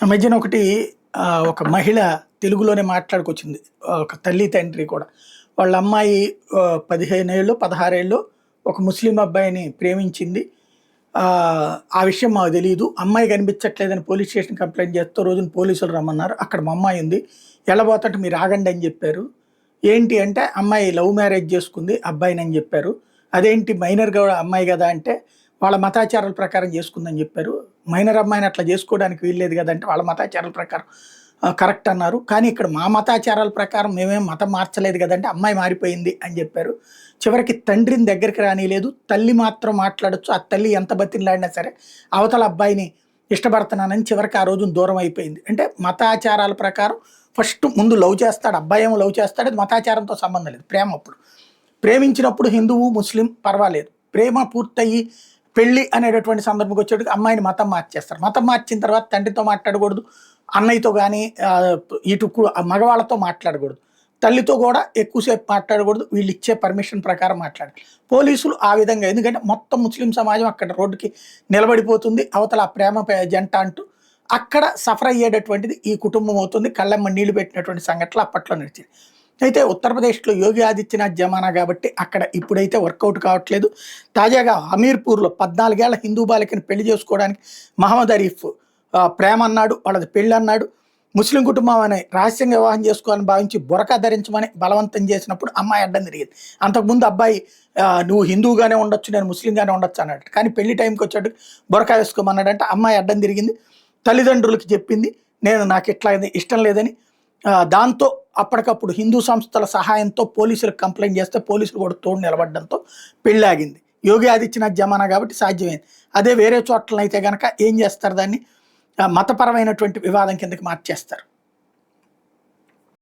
మధ్యన ఒకటి ఒక మహిళ తెలుగులోనే మాట్లాడుకొచ్చింది. ఒక తల్లి, తండ్రి కూడా. వాళ్ళ అమ్మాయి 15 ఏళ్ళో, 16 ఏళ్ళో ఒక ముస్లిం అబ్బాయిని ప్రేమించింది. ఆ విషయం మాకు తెలీదు. అమ్మాయి కనిపించట్లేదని పోలీస్ స్టేషన్ కంప్లెయింట్ చేస్తే రోజున పోలీసులు రమ్మన్నారు. అక్కడ మా అమ్మాయి ఉంది. ఎళ్ళబోతుంటే మీరు ఆగండి అని చెప్పారు. ఏంటి అంటే అమ్మాయి లవ్ మ్యారేజ్ చేసుకుంది అబ్బాయినని చెప్పారు. అదేంటి మైనర్ అమ్మాయి కదా అంటే వాళ్ళ మతాచారాల ప్రకారం చేసుకుందని చెప్పారు. మైనర్ అమ్మాయిని అట్లా చేసుకోవడానికి వీల్లేదు కదంటే వాళ్ళ మతాచారాల ప్రకారం కరెక్ట్ అన్నారు. కానీ ఇక్కడ మా మతాచారాల ప్రకారం మేమేం మతం మార్చలేదు కదంటే అమ్మాయి మారిపోయింది అని చెప్పారు. చివరికి తండ్రిని దగ్గరికి రానిలేదు. తల్లి మాత్రం మాట్లాడొచ్చు. ఆ తల్లి ఎంత బతిలాడినా సరే అవతల అబ్బాయిని ఇష్టపడుతున్నానని చివరికి ఆ రోజున దూరం అయిపోయింది. అంటే మతాచారాల ప్రకారం ఫస్ట్ ముందు లవ్ చేస్తాడు. అబ్బాయి ఏమో లవ్ చేస్తాడు. అది మతాచారంతో సంబంధం లేదు. ప్రేమ అప్పుడు ప్రేమించినప్పుడు హిందువు ముస్లిం పర్వాలేదు. ప్రేమ పూర్తయ్యి పెళ్లి అనేటటువంటి సందర్భంకి వచ్చేటికి అమ్మాయిని మతం మార్చేస్తారు. మతం మార్చిన తర్వాత తండ్రితో మాట్లాడకూడదు, అన్నయ్యతో కానీ ఇటు మగవాళ్ళతో మాట్లాడకూడదు, తల్లితో కూడా ఎక్కువసేపు మాట్లాడకూడదు. వీళ్ళు ఇచ్చే పర్మిషన్ ప్రకారం మాట్లాడాలి. పోలీసులు ఆ విధంగా, ఎందుకంటే మొత్తం ముస్లిం సమాజం అక్కడ రోడ్డుకి నిలబడిపోతుంది. అవతల ఆ ప్రేమ జంట అంటూ అక్కడ సఫర్ అయ్యేటటువంటిది ఈ కుటుంబం అవుతుంది. కళ్ళమ్మ నీళ్లు పెట్టినటువంటి సంఘటనలు అప్పట్లో నడిచింది. అయితే ఉత్తరప్రదేశ్లో యోగి ఆదిత్యనాథ్ జమానా కాబట్టి అక్కడ ఇప్పుడైతే వర్కౌట్ కావట్లేదు. తాజాగా హమీర్పూర్లో 14 ఏళ్ల హిందూ బాలికని పెళ్లి చేసుకోవడానికి మహమ్మద్ అరీఫ్ ప్రేమ అన్నాడు, వాళ్ళది పెళ్ళి అన్నాడు. ముస్లిం కుటుంబం అని రహస్యంగా వివాహం చేసుకోవాలని భావించి బురకా ధరించమని బలవంతం చేసినప్పుడు అమ్మాయి అడ్డం తిరిగింది. అంతకుముందు అబ్బాయి నువ్వు హిందూగానే ఉండొచ్చు, నేను ముస్లింగానే ఉండొచ్చు అన్నాడు. కానీ పెళ్లి టైంకి వచ్చాడు బురకా వేసుకోమన్నాడంటే అమ్మాయి అడ్డం తిరిగింది. తల్లిదండ్రులకి చెప్పింది నాకు ఇట్లా ఇష్టం లేదని. దాంతో అప్పటికప్పుడు హిందూ సంస్థల సహాయంతో పోలీసులకు కంప్లైంట్ చేస్తే పోలీసులు కూడా తోడు నిలబడడంతో పెళ్ళాగింది. యోగి ఆదిత్యనాథ్ జమానా కాబట్టి సాధ్యమైంది. అదే వేరే చోట్లనైతే కనుక ఏం చేస్తారు, దాన్ని మతపరమైనటువంటి వివాదం కిందకి మార్చేస్తారు.